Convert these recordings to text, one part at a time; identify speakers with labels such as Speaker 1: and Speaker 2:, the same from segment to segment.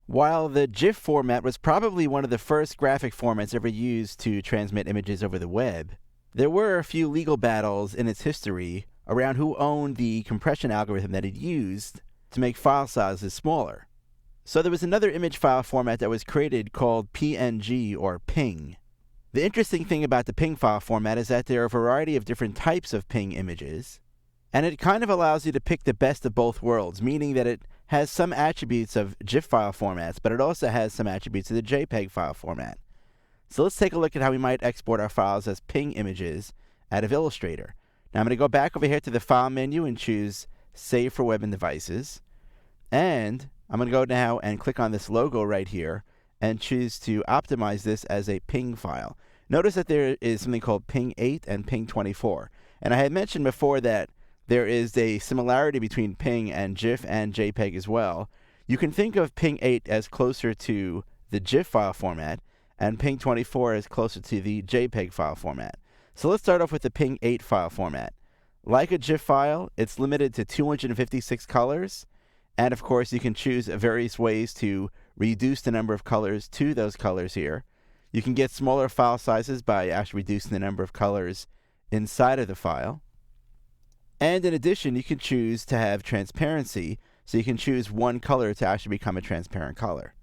Speaker 1: While the GIF format was probably one of the first graphic formats ever used to transmit images over the web, there were a few legal battles in its history around who owned the compression algorithm that it used to make file sizes smaller. So there was another image file format that was created called PNG or PNG. The interesting thing about the PNG file format is that there are a variety of different types of PNG images, and it kind of allows you to pick the best of both worlds, meaning that it has some attributes of GIF file formats, but it also has some attributes of the JPEG file format. So let's take a look at how we might export our files as PNG images out of Illustrator. Now I'm going to go back over here to the File menu and choose Save for Web and Devices. And I'm going to go now and click on this logo right here and choose to optimize this as a PNG file. Notice that there is something called PNG 8 and PNG 24. And I had mentioned before that there is a similarity between PNG and GIF and JPEG as well. You can think of PNG 8 as closer to the GIF file format and PNG 24 as closer to the JPEG file format. So let's start off with the PNG 8 file format. Like a GIF file, it's limited to 256 colors, and of course you can choose various ways to reduce the number of colors to those colors here. You can get smaller file sizes by actually reducing the number of colors inside of the file. And in addition, you can choose to have transparency, so you can choose one color to actually become a transparent color.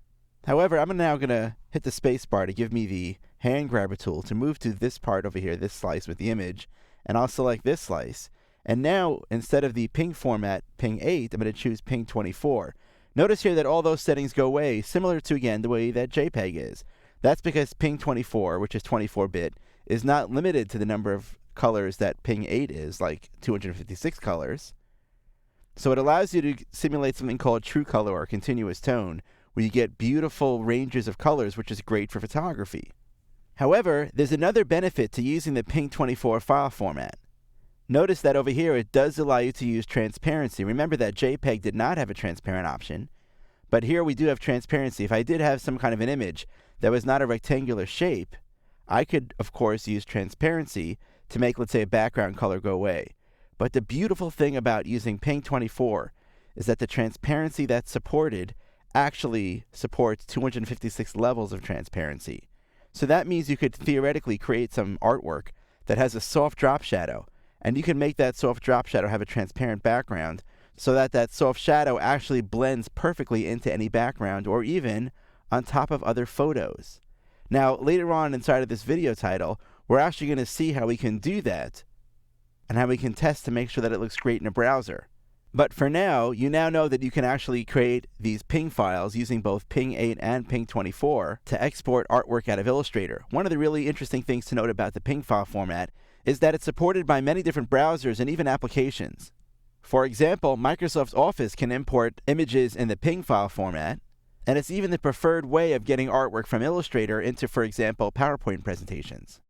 Speaker 1: However, I'm now going to hit the space bar to give me the hand grabber tool to move to this part over here, this slice with the image, and I'll select this slice. And now, instead of the PNG format, PNG 8, I'm going to choose PNG 24. Notice here that all those settings go away, similar to, again, the way that JPEG is. That's because PNG 24, which is 24-bit, is not limited to the number of colors that PNG 8 is, like 256 colors. So it allows you to simulate something called true color or continuous tone, where you get beautiful ranges of colors, which is great for photography. However, there's another benefit to using the PNG 24 file format. Notice that over here it does allow you to use transparency. Remember that JPEG did not have a transparent option, but here we do have transparency. If I did have some kind of an image that was not a rectangular shape, I could, of course, use transparency to make, let's say, a background color go away. But the beautiful thing about using PNG 24 is that the transparency that's supported actually supports 256 levels of transparency. So that means you could theoretically create some artwork that has a soft drop shadow, and you can make that soft drop shadow have a transparent background so that that soft shadow actually blends perfectly into any background or even on top of other photos. Now, later on inside of this video title, we're actually going to see how we can do that and how we can test to make sure that it looks great in a browser. But for now, you now know that you can actually create these PNG files using both PNG 8 and PNG 24 to export artwork out of Illustrator. One of the really interesting things to note about the PNG file format is that it's supported by many different browsers and even applications. For example, Microsoft Office can import images in the PNG file format, and it's even the preferred way of getting artwork from Illustrator into, for example, PowerPoint presentations.